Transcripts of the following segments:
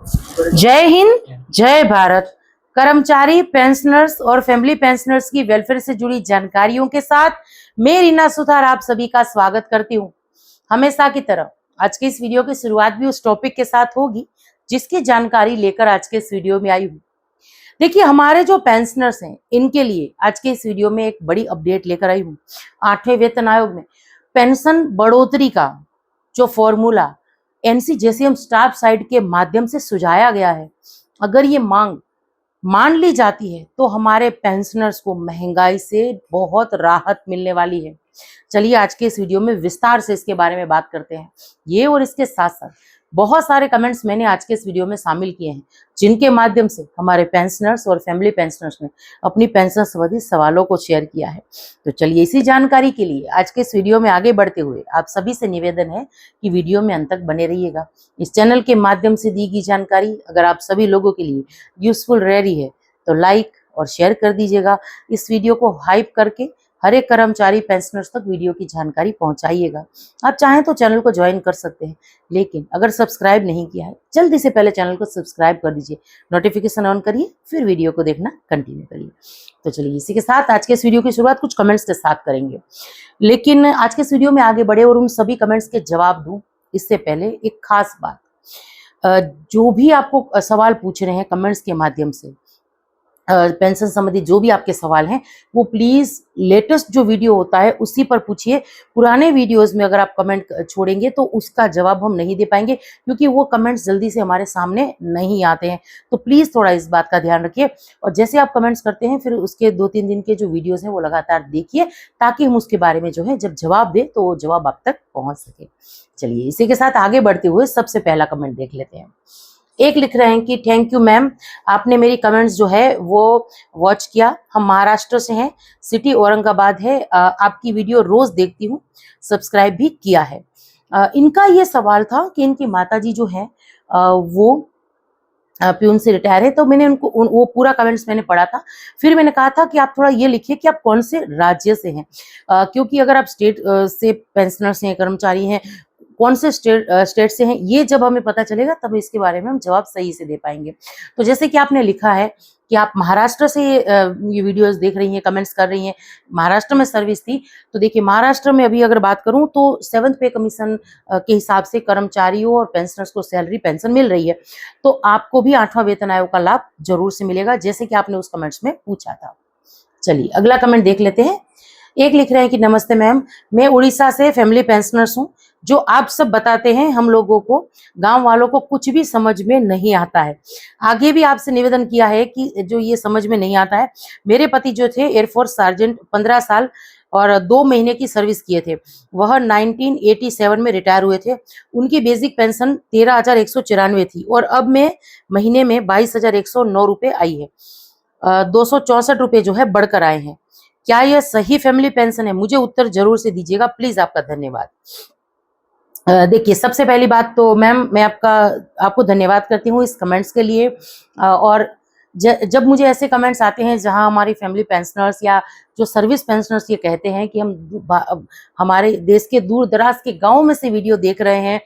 जय हिंद, जय भारत। कर्मचारी, पेंशनर्स और फैमिली पेंशनर्स की वेलफेयर से जुड़ी जानकारियों के साथ मैं रीना सुथार आप सभी का स्वागत करती हूँ। हमेशा की तरह आज के इस वीडियो की शुरुआत भी उस टॉपिक के साथ होगी जिसकी जानकारी लेकर आज के इस वीडियो में आई हूँ। देखिए, हमारे जो पेंशनर्स हैं इनके लिए आज के इस वीडियो में एक बड़ी अपडेट लेकर आई हूँ। 8वें वेतन आयोग में पेंशन बढ़ोतरी का जो फॉर्मूला एनसीजेसीएम स्टाफ साइड के माध्यम से सुझाया गया है, अगर ये मांग मान ली जाती है तो हमारे पेंशनर्स को महंगाई से बहुत राहत मिलने वाली है। चलिए आज के इस वीडियो में विस्तार से इसके बारे में बात करते हैं। ये और इसके साथ साथ बहुत सारे कमेंट्स मैंने आज के इस वीडियो में शामिल किए हैं जिनके माध्यम से हमारे पेंशनर्स और फैमिली पेंशनर्स ने अपनी पेंशन संबंधी सवालों को शेयर किया है। तो चलिए इसी जानकारी के लिए आज के इस वीडियो में आगे बढ़ते हुए आप सभी से निवेदन है कि वीडियो में अंत तक बने रहिएगा। इस चैनल के माध्यम से दी गई जानकारी अगर आप सभी लोगों के लिए यूजफुल रह रही है तो लाइक और शेयर कर दीजिएगा। इस वीडियो को हाइप करके हर एक कर्मचारी पेंशनर्स तक वीडियो की जानकारी पहुंचाइएगा। आप चाहें तो चैनल को ज्वाइन कर सकते हैं, लेकिन अगर सब्सक्राइब नहीं किया है जल्दी से पहले चैनल को सब्सक्राइब कर दीजिए, नोटिफिकेशन ऑन करिए, फिर वीडियो को देखना कंटिन्यू करिए। तो चलिए इसी के साथ आज के इस वीडियो की शुरुआत कुछ कमेंट्स के साथ करेंगे, लेकिन आज के इस वीडियो में आगे बढ़े और उन सभी कमेंट्स के जवाब दूं इससे पहले एक खास बात, जो भी आपको सवाल पूछ रहे हैं कमेंट्स के माध्यम से, पेंशन संबंधी जो भी आपके सवाल हैं वो प्लीज लेटेस्ट जो वीडियो होता है उसी पर पूछिए। पुराने वीडियोस में अगर आप कमेंट छोड़ेंगे तो उसका जवाब हम नहीं दे पाएंगे, क्योंकि वो कमेंट्स जल्दी से हमारे सामने नहीं आते हैं। तो प्लीज थोड़ा इस बात का ध्यान रखिए और जैसे आप कमेंट्स करते हैं फिर उसके 2-3 दिन के जो वीडियोस हैं वो लगातार देखिए, ताकि हम उसके बारे में जो है जब जवाब दें तो वो जवाब आप तक पहुंच सके। चलिए इसी के साथ आगे बढ़ते हुए सबसे पहला कमेंट देख लेते हैं। एक लिख रहे हैं कि थैंक यू मैम, आपने मेरी कमेंट्स जो है वो वॉच किया। हम महाराष्ट्र से हैं, सिटी औरंगाबाद है। आपकी वीडियो रोज देखती हूँ, सब्सक्राइब भी किया है। इनका ये सवाल था कि इनकी माताजी जो है वो प्यून से रिटायर है। तो मैंने उनको वो पूरा कमेंट्स मैंने पढ़ा था। फिर मैंने कहा था कि आप थोड़ा ये लिखिए कि आप कौन से राज्य से हैं, क्योंकि अगर आप स्टेट से पेंशनर्स हैं, कर्मचारी हैं, कौन से स्टेट से हैं, ये जब हमें पता चलेगा तब इसके बारे में हम जवाब सही से दे पाएंगे। तो जैसे कि आपने लिखा है कि आप महाराष्ट्र से ये वीडियोस देख रही हैं, कमेंट्स कर रही हैं, महाराष्ट्र में सर्विस थी। तो देखिए महाराष्ट्र में अभी अगर बात करूं तो 7th पे कमीशन के हिसाब से कर्मचारियों और पेंशनर्स को सैलरी पेंशन मिल रही है। तो आपको भी 8वां वेतन आयोग का लाभ जरूर से मिलेगा, जैसे कि आपने उस कमेंट्स में पूछा था। चलिए अगला कमेंट देख लेते हैं। एक लिख रहे हैं कि नमस्ते मैम, मैं उड़ीसा से फैमिली पेंशनर्स हूँ। जो आप सब बताते हैं हम लोगों को, गांव वालों को कुछ भी समझ में नहीं आता है। आगे भी आपसे निवेदन किया है कि जो ये समझ में नहीं आता है, मेरे पति जो थे एयरफोर्स सार्जेंट 15 साल और 2 महीने की सर्विस किए थे। वह 1987 में रिटायर हुए थे। उनकी बेसिक पेंशन 13,194 थी और अब में महीने में 22,109 रुपये आई है। 264 रुपये जो है बढ़कर आए हैं। क्या यह सही फैमिली पेंशन है? मुझे उत्तर जरूर से दीजिएगा, प्लीज। आपका धन्यवाद। देखिए सबसे पहली बात तो मैम मैं आपको धन्यवाद करती हूँ इस कमेंट्स के लिए। और जब मुझे ऐसे कमेंट्स आते हैं जहां हमारी फैमिली पेंशनर्स या जो सर्विस पेंशनर्स ये कहते हैं कि हम हमारे देश के दूर दराज के गाँव में से वीडियो देख रहे हैं,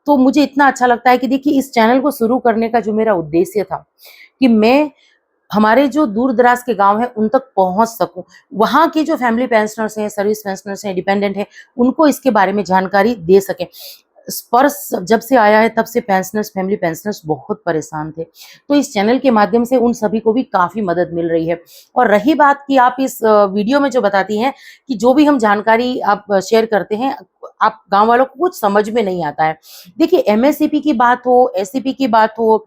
तो मुझे इतना अच्छा लगता है कि देखिए इस चैनल को शुरू करने का जो मेरा उद्देश्य था कि मैं हमारे जो दूर दराज के गांव हैं उन तक पहुंच सकूं, वहां के जो फैमिली पेंशनर्स हैं, सर्विस पेंशनर्स हैं, डिपेंडेंट हैं, उनको इसके बारे में जानकारी दे सकें। स्पर्श जब से आया है तब से पेंशनर्स, फैमिली पेंशनर्स बहुत परेशान थे। तो इस चैनल के माध्यम से उन सभी को भी काफी मदद मिल रही है। और रही बात कि आप इस वीडियो में जो बताती हैं कि जो भी हम जानकारी आप शेयर करते हैं आप गांव वालों को कुछ समझ में नहीं आता है। देखिए एमएससीपी की बात हो, एससीपी की बात हो,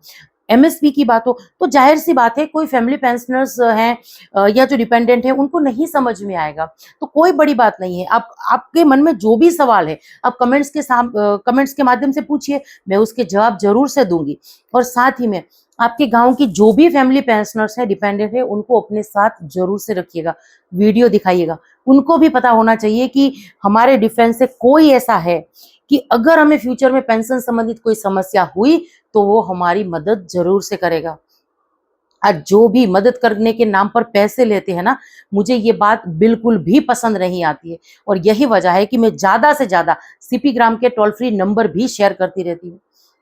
एमएसपी की बात हो, तो जाहिर सी बात है कोई फैमिली पेंशनर्स हैं या जो डिपेंडेंट है उनको नहीं समझ में आएगा। तो कोई बड़ी बात नहीं है। आप आपके मन में जो भी सवाल है आप कमेंट्स के माध्यम से पूछिए, मैं उसके जवाब जरूर से दूंगी। और साथ ही में आपके गांव की जो भी फैमिली पेंशनर्स है, डिपेंडेंट है, उनको अपने साथ जरूर से रखिएगा, वीडियो दिखाइएगा। उनको भी पता होना चाहिए कि हमारे डिफेंस से कोई ऐसा है कि अगर हमें फ्यूचर में पेंशन संबंधित कोई समस्या हुई तो वो हमारी मदद जरूर से करेगा। आज जो भी मदद करने के नाम पर पैसे लेते हैं ना, मुझे ये बात बिल्कुल भी पसंद नहीं आती है। और यही वजह है कि मैं ज्यादा से ज्यादा सीपी ग्राम के टोल फ्री नंबर भी शेयर करती रहती हूँ।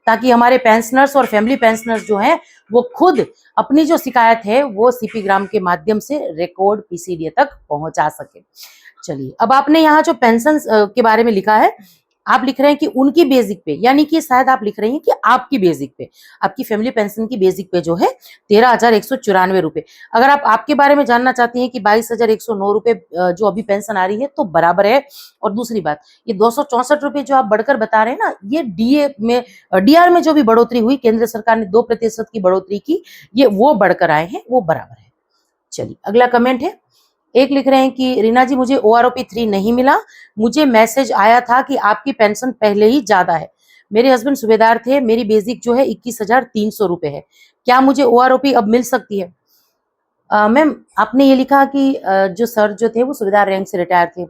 ताकि हमारे पेंशनर्स और फैमिली पेंशनर्स जो हैं वो खुद अपनी जो शिकायत है वो सीपी ग्राम के माध्यम से रिकॉर्ड पीसीडीए तक पहुंचा सके। चलिए, अब आपने यहाँ जो पेंशन के बारे में लिखा है, आप लिख रहे हैं कि उनकी बेसिक पे, यानी कि शायद आप लिख रहे हैं कि आपकी बेसिक पे, आपकी फैमिली पेंशन की बेसिक पे जो है 13,194 रुपए। अगर आप आपके बारे में जानना चाहती हैं कि 22,109 रुपए जो अभी पेंशन आ रही है तो बराबर है। और दूसरी बात, ये 264 रुपए जो आप बढ़कर बता रहे हैं ना, ये डीआर में जो भी बढ़ोतरी हुई, केंद्र सरकार ने 2% की बढ़ोतरी की, ये वो बढ़कर आए हैं, वो बराबर है। चलिए, अगला कमेंट है, एक लिख रहे हैं कि रीना जी मुझे OROP 3 नहीं मिला, मुझे मैसेज आया था कि आपकी पेंशन पहले ही ज्यादा है। मेरे हस्बैंड सूबेदार थे, मेरी बेसिक जो है 21,300 रुपए है, क्या मुझे OROP अब मिल सकती है? मैम, आपने ये लिखा कि जो सर जो थे वो सूबेदार रैंक से रिटायर थे,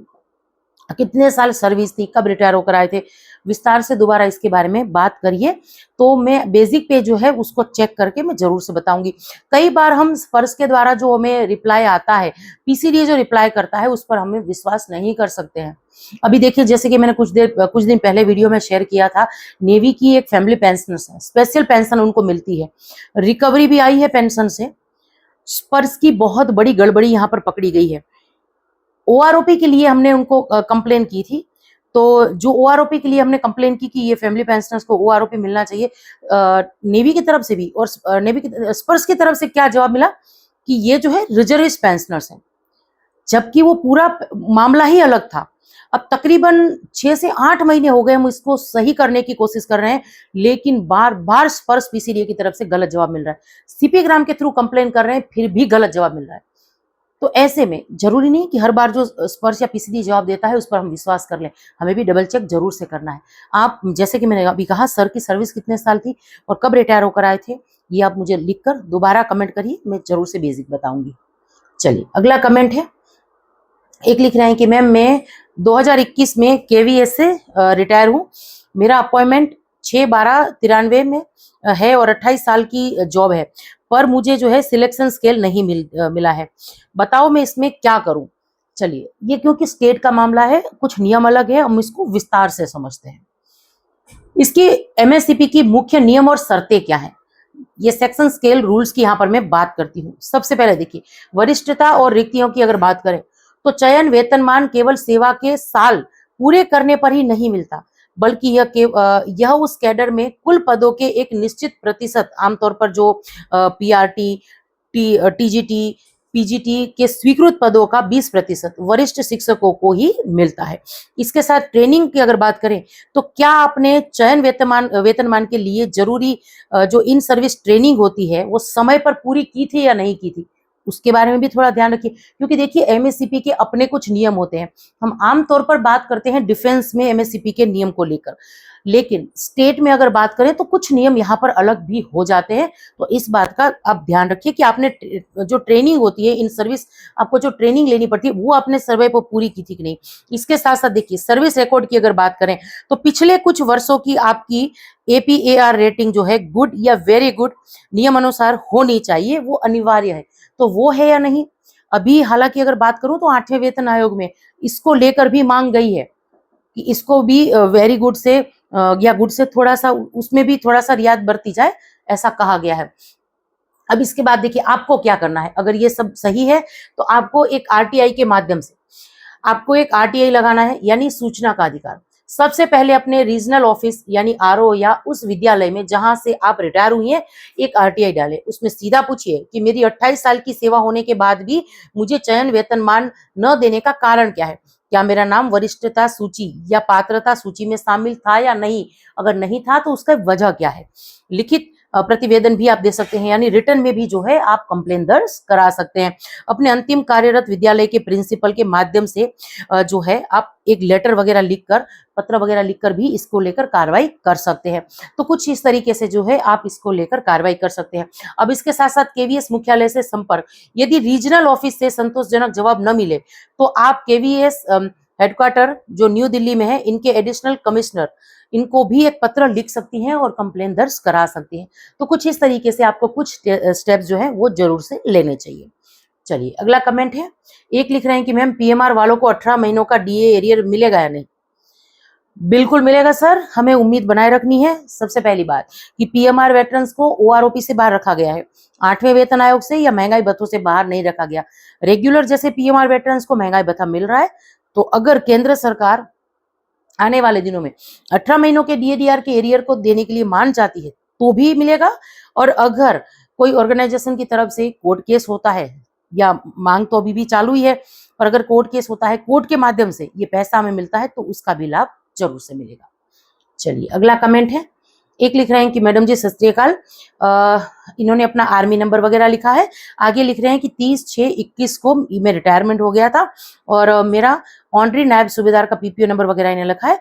कितने साल सर्विस थी, कब रिटायर होकर आए थे, विस्तार से दोबारा इसके बारे में बात करिए, तो मैं बेसिक पे जो है उसको चेक करके मैं जरूर से बताऊंगी। कई बार हम स्पर्श के द्वारा जो हमें रिप्लाई आता है, पीसीडीए जो रिप्लाई करता है, उस पर हमें विश्वास नहीं कर सकते हैं। अभी देखिए, जैसे कि मैंने कुछ दिन पहले वीडियो में शेयर किया था, नेवी की एक फैमिली पेंशन है, स्पेशल पेंशन उनको मिलती है, रिकवरी भी आई है पेंशन से। स्पर्श की बहुत बड़ी गड़बड़ी यहाँ पर पकड़ी गई है। OROP के लिए हमने उनको कंप्लेन की थी, तो जो OROP के लिए हमने कंप्लेन की कि ये फैमिली पेंशनर्स को OROP मिलना चाहिए, नेवी की तरफ से भी और नेवी की स्पर्श की तरफ से क्या जवाब मिला कि ये जो है रिजर्विस्ट पेंशनर्स हैं, जबकि वो पूरा मामला ही अलग था। अब तकरीबन 6 से 8 महीने हो गए हम इसको सही करने की कोशिश कर रहे हैं, लेकिन बार बार स्पर्श पीसीडीए की तरफ से गलत जवाब मिल रहा है। सीपी ग्राम के थ्रू कंप्लेन कर रहे हैं, फिर भी गलत जवाब मिल रहा है। तो ऐसे में जरूरी नहीं कि हर बार जो स्पर्श या पीसीडी जवाब देता है उस पर हम विश्वास कर लें, हमें भी डबल चेक जरूर से करना है। आप, जैसे कि मैंने अभी कहा, सर की सर्विस कितने साल थी और कब रिटायर होकर आए थे, ये आप मुझे लिखकर दोबारा कमेंट करिए, मैं जरूर से बेसिक बताऊंगी। चलिए, अगला कमेंट है, एक लिख रहे हैं कि मैम मैं 2021 में केवीएस से रिटायर हूँ, मेरा अपॉइंटमेंट 6/12/93 में है और 28 साल की जॉब है, पर मुझे जो है सिलेक्शन स्केल नहीं मिला है, बताओ मैं इसमें क्या करूं? चलिए, ये क्योंकि स्टेट का मामला है, कुछ नियम अलग है, हम इसको विस्तार से समझते हैं। इसकी एमएससीपी की मुख्य नियम और शर्तें क्या है, ये सेक्शन स्केल रूल्स की यहाँ पर मैं बात करती हूँ। सबसे पहले देखिए, वरिष्ठता और रिक्तियों की अगर बात करें तो चयन वेतनमान केवल सेवा के साल पूरे करने पर ही नहीं मिलता, बल्कि यह उस कैडर में कुल पदों के एक निश्चित प्रतिशत, आमतौर पर जो पीआरटी, टीजीटी, पीजीटी के स्वीकृत पदों का 20% वरिष्ठ शिक्षकों को ही मिलता है। इसके साथ ट्रेनिंग की अगर बात करें तो क्या आपने चयन वेतनमान के लिए जरूरी जो इन सर्विस ट्रेनिंग होती है वो समय पर पूरी की थी या नहीं की थी, उसके बारे में भी थोड़ा ध्यान रखिए। क्योंकि देखिए, एमएससीपी के अपने कुछ नियम होते हैं, हम आमतौर पर बात करते हैं डिफेंस में एमएससीपी के नियम को लेकर, लेकिन स्टेट में अगर बात करें तो कुछ नियम यहाँ पर अलग भी हो जाते हैं। तो इस बात का आप ध्यान रखिए कि आपने जो ट्रेनिंग होती है इन सर्विस, आपको जो ट्रेनिंग लेनी पड़ती है वो आपने सर्वे पर पूरी की थी कि नहीं। इसके साथ साथ देखिए, सर्विस रिकॉर्ड की अगर बात करें तो पिछले कुछ वर्षों की आपकी APAR रेटिंग जो है गुड या वेरी गुड नियम अनुसार होनी चाहिए, वो अनिवार्य है, तो वो है या नहीं। अभी हालांकि अगर बात करूं तो 8वें वेतन आयोग में इसको लेकर भी मांग गई है कि इसको भी वेरी गुड से या गुड से थोड़ा सा, उसमें भी थोड़ा सा रियायत बरती जाए, ऐसा कहा गया है। अब इसके बाद देखिए, आपको क्या करना है, अगर ये सब सही है तो आपको एक RTI के माध्यम से आपको एक RTI लगाना है, यानी सूचना का अधिकार। सबसे पहले अपने रीजनल ऑफिस यानी RO या उस विद्यालय में जहां से आप रिटायर हुई हैं एक RTI डालें। उसमें सीधा पूछिए कि मेरी 28 साल की सेवा होने के बाद भी मुझे चयन वेतनमान न देने का कारण क्या है, क्या मेरा नाम वरिष्ठता सूची या पात्रता सूची में शामिल था या नहीं, अगर नहीं था तो उसका वजह क्या है। लिखित प्रतिवेदन भी आप दे सकते हैं, यानी रिटर्न में भी जो है आप कंप्लेन दर्ज करा सकते हैं। अपने अंतिम कार्यरत विद्यालय के प्रिंसिपल के माध्यम से जो है आप एक लेटर वगैरह लिखकर, पत्र वगैरह लिखकर भी इसको लेकर कार्रवाई कर सकते हैं। तो कुछ इस तरीके से जो है आप इसको लेकर कार्रवाई कर सकते हैं। अब इसके साथ साथ केवीएस मुख्यालय से संपर्क, यदि रीजनल ऑफिस से संतोषजनक जवाब न मिले तो आप केवीएस हेडक्वार्टर जो न्यू दिल्ली में है, इनके एडिशनल कमिश्नर, इनको भी एक पत्र लिख सकती हैं और कंप्लेन दर्ज करा सकती हैं। तो कुछ इस तरीके से आपको कुछ स्टेप्स जो है वो जरूर से लेने चाहिए। चलिए, अगला कमेंट है, एक लिख रहे हैं कि मैम PMR वालों को 18 महीनों का DA एरियर मिलेगा या नहीं। बिल्कुल मिलेगा सर, हमें उम्मीद बनाए रखनी है। सबसे पहली बात कि पीएमआर वेटरन्स को ओआरओपी से बाहर रखा गया है, 8वें वेतन आयोग से या महंगाई भत्तों से बाहर नहीं रखा गया। रेगुलर जैसे पीएमआर वेटरन्स को महंगाई भत्ता मिल रहा है, तो अगर केंद्र सरकार आने वाले दिनों में 18 महीनों के डीएडीआर के एरियर को देने के लिए मान जाती है तो भी मिलेगा। और अगर कोई ऑर्गेनाइजेशन की तरफ से कोर्ट केस होता है, या मांग तो अभी भी चालू ही है, और अगर कोर्ट केस होता है, कोर्ट के माध्यम से ये पैसा हमें मिलता है, तो उसका भी लाभ जरूर से मिलेगा। चलिए अगला कमेंट है, एक लिख रहे हैं कि मैडम जी सत श्री अकाल, इन्होंने अपना आर्मी नंबर वगैरह लिखा है। आगे लिख रहे हैं कि 30/6/21 को मैं रिटायरमेंट हो गया था और मेरा ऑनरी नायब सूबेदार का पीपीओ नंबर वगैरह इन्हें लिखा है।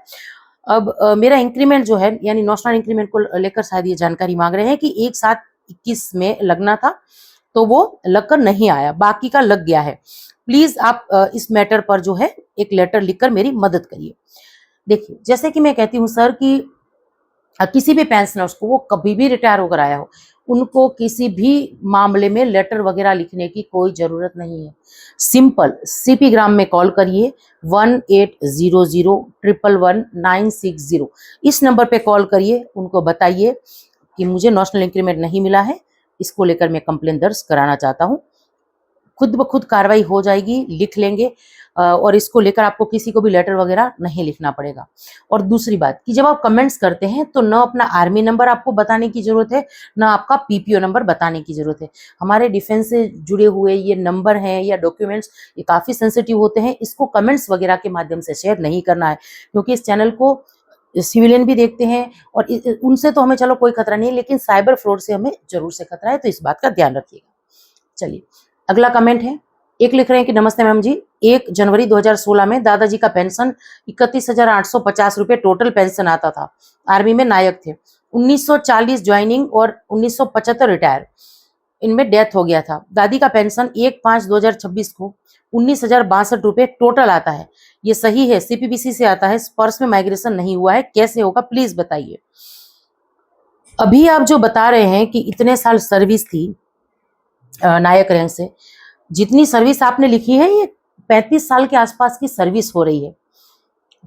अब मेरा इंक्रीमेंट जो है, यानी नौसेना इंक्रीमेंट को लेकर शायद ये जानकारी मांग रहे हैं कि 1/7/21 में लगना था, तो वो लगकर नहीं आया, बाकी का लग गया है। प्लीज आप इस मैटर पर जो है एक लेटर लिखकर मेरी मदद करिए। देखिए, जैसे कि मैं कहती हूँ सर कि किसी भी पेंशनर्स को, वो कभी भी रिटायर होकर आया हो, उनको किसी भी मामले में लेटर वगैरह लिखने की कोई जरूरत नहीं है। सिंपल सीपी ग्राम में कॉल करिए 1800 111 960। इस नंबर पे कॉल करिए, उनको बताइए कि मुझे नेशनल इंक्रीमेंट नहीं मिला है, इसको लेकर मैं कंप्लेन दर्ज कराना चाहता हूँ। खुद ब खुद कार्रवाई हो जाएगी, लिख लेंगे, और इसको लेकर आपको किसी को भी लेटर वगैरह नहीं लिखना पड़ेगा। और दूसरी बात कि जब आप कमेंट्स करते हैं तो न अपना आर्मी नंबर आपको बताने की जरूरत है, न आपका पीपीओ नंबर बताने की जरूरत है। हमारे डिफेंस से जुड़े हुए ये नंबर हैं या डॉक्यूमेंट्स, ये काफी सेंसिटिव होते हैं, इसको कमेंट्स वगैरह के माध्यम से शेयर नहीं करना है, क्योंकि इस चैनल को सिविलियन भी देखते हैं और उनसे तो हमें चलो कोई खतरा नहीं, लेकिन साइबर फ्रॉड से हमें जरूर से खतरा है, तो इस बात का ध्यान रखिएगा। चलिए अगला कमेंट है, एक लिख रहे हैं कि नमस्ते मैम जी, 1 जनवरी 2016 में दादाजी का पेंशन 31,850 रुपए टोटल पेंशन आता था। आर्मी में नायक थे। 1940 ज्वाइनिंग और 1975 रिटायर, इनमें डेथ हो गया था। दादी का पेंशन 1/5/2026 को 19,062 रुपए टोटल आता है। ये सही है? सीपीबीसी से आता है, स्पर्श में माइग्रेशन नहीं हुआ है, कैसे होगा प्लीज बताइए। अभी आप जो बता रहे हैं कि इतने साल सर्विस थी नायक रैंक से, जितनी सर्विस आपने लिखी है ये 35 साल के आसपास की सर्विस हो रही है,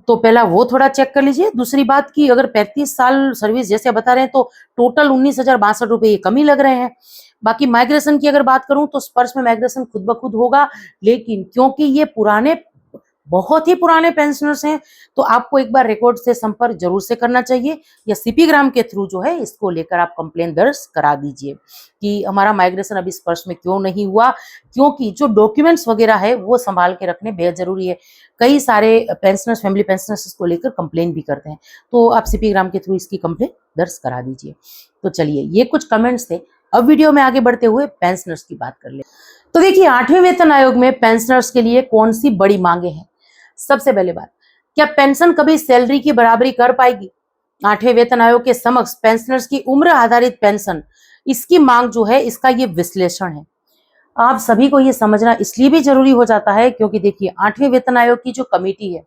तो पहला वो थोड़ा चेक कर लीजिए। दूसरी बात की अगर 35 साल सर्विस जैसे बता रहे हैं तो टोटल 19,062 रुपए ये कम ही लग रहे हैं। बाकी माइग्रेशन की अगर बात करूं तो स्पर्श में माइग्रेशन खुद ब खुद होगा, लेकिन क्योंकि ये पुराने, बहुत ही पुराने पेंशनर्स हैं, तो आपको एक बार रिकॉर्ड से संपर्क जरूर से करना चाहिए, या सीपी ग्राम के थ्रू जो है इसको लेकर आप कंप्लेन दर्ज करा दीजिए कि हमारा माइग्रेशन अभी स्पर्श में क्यों नहीं हुआ, क्योंकि जो डॉक्यूमेंट्स वगैरह है वो संभाल के रखने बेहद जरूरी है। कई सारे पेंशनर्स, फैमिली पेंशनर्स इसको लेकर कंप्लेन भी करते हैं, तो आप सीपी ग्राम के थ्रू इसकी कंप्लेन दर्ज करा दीजिए। तो चलिए, ये कुछ कमेंट्स थे। अब वीडियो में आगे बढ़ते हुए पेंशनर्स की बात कर ले। तो देखिए, 8वें वेतन आयोग में पेंशनर्स के लिए कौन सी बड़ी मांगे हैं। सबसे पहले बात, क्या पेंशन कभी सैलरी की बराबरी कर पाएगी? 8वें वेतन आयोग के समक्ष पेंशनर्स की उम्र आधारित पेंशन, इसकी मांग जो है, इसका ये विश्लेषण है। आप सभी को ये समझना इसलिए भी जरूरी हो जाता है क्योंकि देखिए, 8वें वेतन आयोग की जो कमेटी है,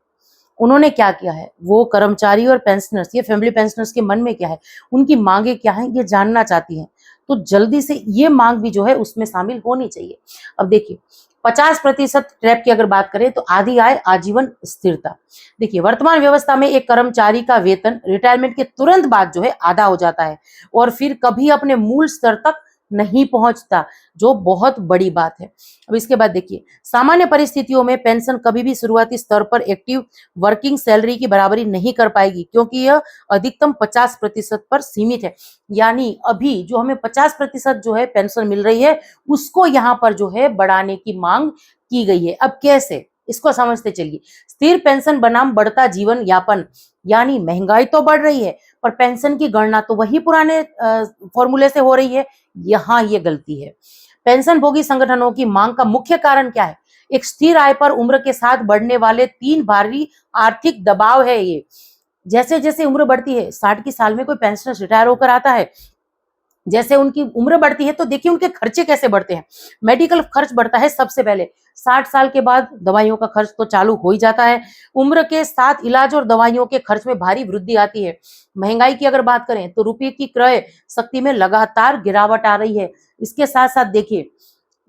उन्होंने क्या किया है, वो कर्मचारी और पेंशनर्स, ये फैमिली पेंशनर्स के मन में क्या है, उनकी मांगे क्या है, ये जानना चाहती हैं। तो जल्दी से ये मांग भी जो है उसमें शामिल होनी चाहिए। अब देखिए, 50% ट्रैप की अगर बात करें तो आधी आय आजीवन स्थिरता। देखिए, वर्तमान व्यवस्था में एक कर्मचारी का वेतन रिटायरमेंट के तुरंत बाद जो है आधा हो जाता है और फिर कभी अपने मूल स्तर तक नहीं पहुंचता, जो बहुत बड़ी बात है। अब इसके बाद देखिए, सामान्य परिस्थितियों में पेंशन कभी भी शुरुआती स्तर पर एक्टिव वर्किंग सैलरी की बराबरी नहीं कर पाएगी, क्योंकि यह अधिकतम 50% पर सीमित है। यानी अभी जो हमें 50% जो है पेंशन मिल रही है, उसको यहाँ पर जो है बढ़ाने की मांग की गई है। अब कैसे, इसको समझते चलिए। स्थिर पेंशन बनाम बढ़ता जीवन यापन, यानी महंगाई तो बढ़ रही है पर पेंशन की गणना तो वही पुराने फॉर्मूले से हो रही है। यहाँ ये गलती है। पेंशन भोगी संगठनों की मांग का मुख्य कारण क्या है? एक स्थिर आय पर उम्र के साथ बढ़ने वाले 3 भारी आर्थिक दबाव है। ये जैसे जैसे उम्र बढ़ती है, 60 की साल में कोई पेंशनर रिटायर होकर आता है, जैसे उनकी उम्र बढ़ती है तो देखिए उनके खर्चे कैसे बढ़ते हैं। मेडिकल खर्च बढ़ता है सबसे पहले, 60 साल के बाद दवाइयों का खर्च तो चालू हो ही जाता है। उम्र के साथ इलाज और दवाइयों के खर्च में भारी वृद्धि आती है। महंगाई की अगर बात करें तो रुपये की क्रय शक्ति में लगातार गिरावट आ रही है। इसके साथ साथ देखिए,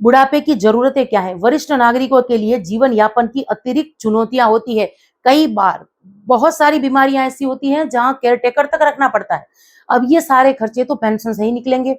बुढ़ापे की जरूरतें क्या है। वरिष्ठ नागरिकों के लिए जीवन यापन की अतिरिक्त चुनौतियां होती है। कई बार बहुत सारी बीमारियां ऐसी होती हैं जहां केयर टेकर तक रखना पड़ता है। अब ये सारे खर्चे तो पेंशन से ही निकलेंगे।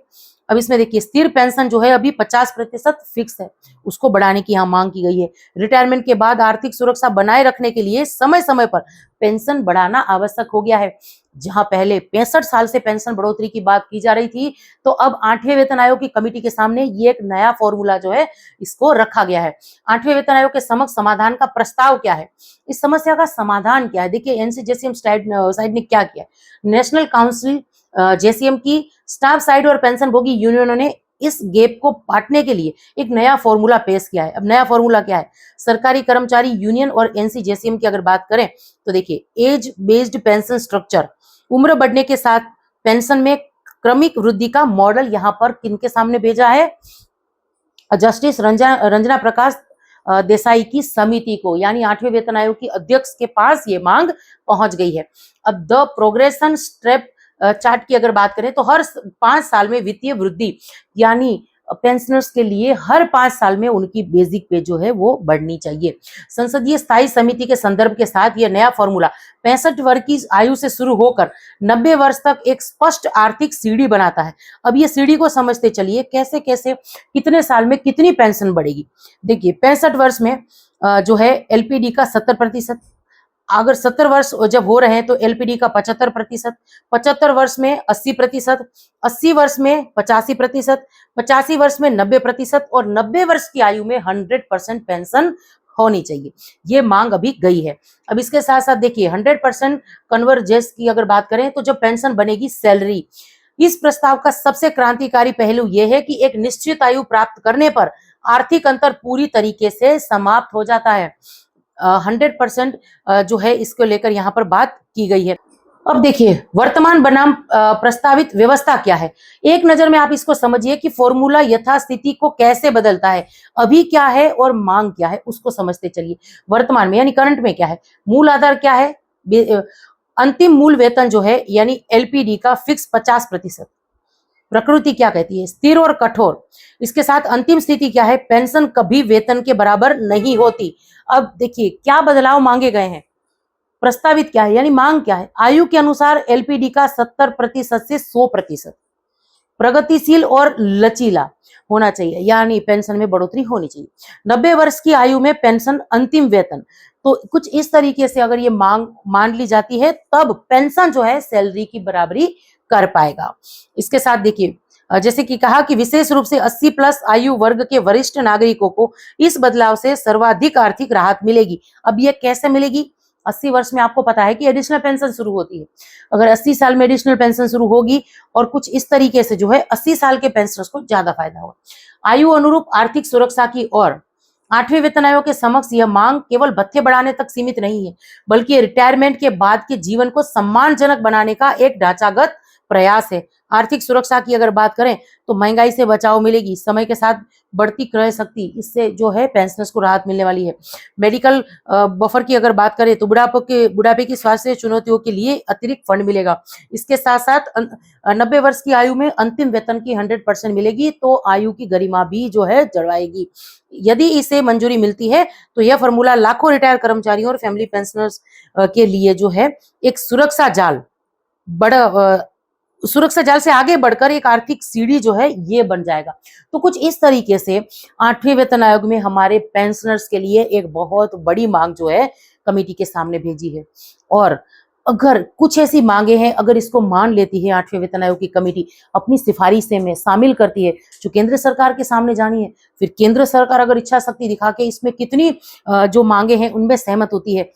अब इसमें देखिए, स्थिर पेंशन जो है अभी 50% फिक्स है, उसको बढ़ाने की यहाँ मांग की गई है। रिटायरमेंट के बाद आर्थिक सुरक्षा बनाए रखने के लिए समय समय पर पेंशन बढ़ाना आवश्यक हो गया है। जहां पहले 65 साल से पेंशन बढ़ोतरी की बात की जा रही थी, तो अब 8वें वेतन आयोग की कमेटी के सामने ये एक नया फॉर्मूला जो है इसको रखा गया है। 8वें वेतन आयोग के समक्ष समाधान का प्रस्ताव क्या है, इस समस्या का समाधान क्या है? देखिए, एनसीजेसीएम साइड ने क्या किया, नेशनल काउंसिल जेसीएम की स्टाफ साइड और पेंशन भोगी यूनियनों ने इस गैप को पाटने के लिए एक नया फॉर्मूला पेश किया है। अब नया फॉर्मूला क्या है? सरकारी कर्मचारी यूनियन और एनसीजेसीएम की अगर बात करें तो देखिए, एज बेस्ड पेंशन स्ट्रक्चर, उम्र बढ़ने के साथ पेंशन में क्रमिक वृद्धि का मॉडल यहाँ पर किनके सामने भेजा है? जस्टिस रंजना प्रकाश देसाई की समिति को, यानी 8वें वेतन आयोग की अध्यक्ष के पास ये मांग पहुंच गई है। अब द प्रोग्रेशन स्टेप चार्ट की अगर बात करें तो हर 5 साल में वित्तीय वृद्धि, यानी पेंशनर्स के लिए हर 5 साल में उनकी बेसिक पे जो है वो बढ़नी चाहिए। संसदीय स्थायी समिति के संदर्भ के साथ यह नया फॉर्मूला 65 वर्ष की आयु से शुरू होकर 90 वर्ष तक एक स्पष्ट आर्थिक सीढ़ी बनाता है। अब ये सीढ़ी को समझते चलिए, कैसे कैसे कितने साल में कितनी पेंशन बढ़ेगी। देखिए, 65 वर्ष में जो है एलपीडी का 70%, अगर 70 वर्ष जब हो रहे हैं तो एलपीडी का 75%, 75 वर्ष में 80%, 80 वर्ष में 85%, 85 वर्ष में 90% और 90 वर्ष की आयु में 100% पेंशन होनी चाहिए। ये मांग अभी गई है। अब इसके साथ साथ देखिए, 100% कन्वर्जेंस की अगर बात करें तो जब पेंशन बनेगी सैलरी, इस प्रस्ताव का सबसे क्रांतिकारी पहलू यह है कि एक निश्चित आयु प्राप्त करने पर आर्थिक अंतर पूरी तरीके से समाप्त हो जाता है। 100% जो है इसको लेकर यहाँ पर बात की गई है। अब देखिए, वर्तमान बनाम प्रस्तावित व्यवस्था क्या है, एक नजर में आप इसको समझिए कि फॉर्मूला यथास्थिति को कैसे बदलता है। अभी क्या है और मांग क्या है उसको समझते चलिए। वर्तमान में यानी करंट में क्या है, मूल आधार क्या है, अंतिम मूल वेतन जो है यानी एलपीडी का फिक्स 50%। प्रकृति क्या कहती है, स्थिर और कठोर। इसके साथ अंतिम स्थिति क्या है, पेंशन कभी वेतन के बराबर नहीं होती। अब देखिए, क्या बदलाव मांगे गए हैं, प्रस्तावित क्या है यानी मांग क्या है, आयु के अनुसार एलपीडी का 70% से 100%, प्रगतिशील और लचीला होना चाहिए, यानी पेंशन में बढ़ोतरी होनी चाहिए। 90 वर्ष की आयु में पेंशन अंतिम वेतन, तो कुछ इस तरीके से अगर ये मांग मान ली जाती है तब पेंशन जो है सैलरी की बराबरी कर पाएगा। इसके साथ देखिए, जैसे कि कहा कि विशेष रूप से 80 प्लस आयु वर्ग के वरिष्ठ नागरिकों को इस बदलाव से सर्वाधिक आर्थिक राहत मिलेगी। अब ये कैसे मिलेगी, 80 वर्ष में आपको पता है कि एडिशनल पेंशन शुरू होती है। अगर 80 साल में एडिशनल पेंशन शुरू होगी और कुछ इस तरीके से जो है 80 साल के पेंशनर्स को ज्यादा फायदा होगा। आयु अनुरूप आर्थिक सुरक्षा की ओर 8वें वेतन आयोग के समक्ष यह मांग केवल भत्ते बढ़ाने तक सीमित नहीं है, बल्कि रिटायरमेंट के बाद के जीवन को सम्मानजनक बनाने का एक ढांचागत प्रयास है। आर्थिक सुरक्षा की अगर बात करें तो महंगाई से बचाव मिलेगी, समय के साथ बढ़ती क्रय शक्ति, इससे जो है पेंशनर्स को राहत मिलने वाली है। मेडिकल बफर की अगर बात करें तो बुढ़ापे की स्वास्थ्य चुनौतियों के लिए अतिरिक्त फंड मिलेगा। इसके साथ साथ 90 वर्ष की आयु में अंतिम वेतन की 100% मिलेगी, तो आयु की गरिमा भी जो है जળવાएगी। यदि इसे मंजूरी मिलती है तो यह फॉर्मूला लाखों रिटायर कर्मचारियों और फैमिली पेंशनर्स के लिए जो है एक सुरक्षा जाल से आगे बढ़कर एक आर्थिक सीढ़ी जो है ये बन जाएगा। तो कुछ इस तरीके से 8वें वेतन आयोग में हमारे पेंशनर्स के लिए एक बहुत बड़ी मांग जो है कमेटी के सामने भेजी है। और अगर कुछ ऐसी मांगे हैं, अगर इसको मान लेती है 8वें वेतन आयोग की कमेटी, अपनी सिफारिशें में शामिल करती है जो केंद्र सरकार के सामने जानी है, फिर केंद्र सरकार अगर इच्छा शक्ति दिखा के इसमें कितनी जो मांगे हैं उनमें सहमत होती है,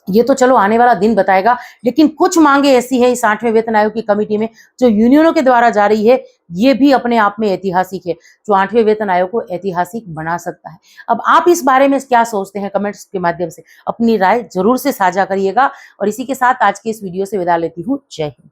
ये तो चलो आने वाला दिन बताएगा। लेकिन कुछ मांगे ऐसी है इस 8वें वेतन आयोग की कमेटी में जो यूनियनों के द्वारा जा रही है, ये भी अपने आप में ऐतिहासिक है, जो 8वें वेतन आयोग को ऐतिहासिक बना सकता है। अब आप इस बारे में क्या सोचते हैं, कमेंट्स के माध्यम से अपनी राय जरूर से साझा करिएगा। और इसी के साथ आज के इस वीडियो से विदा लेती हूँ। जय हिंद।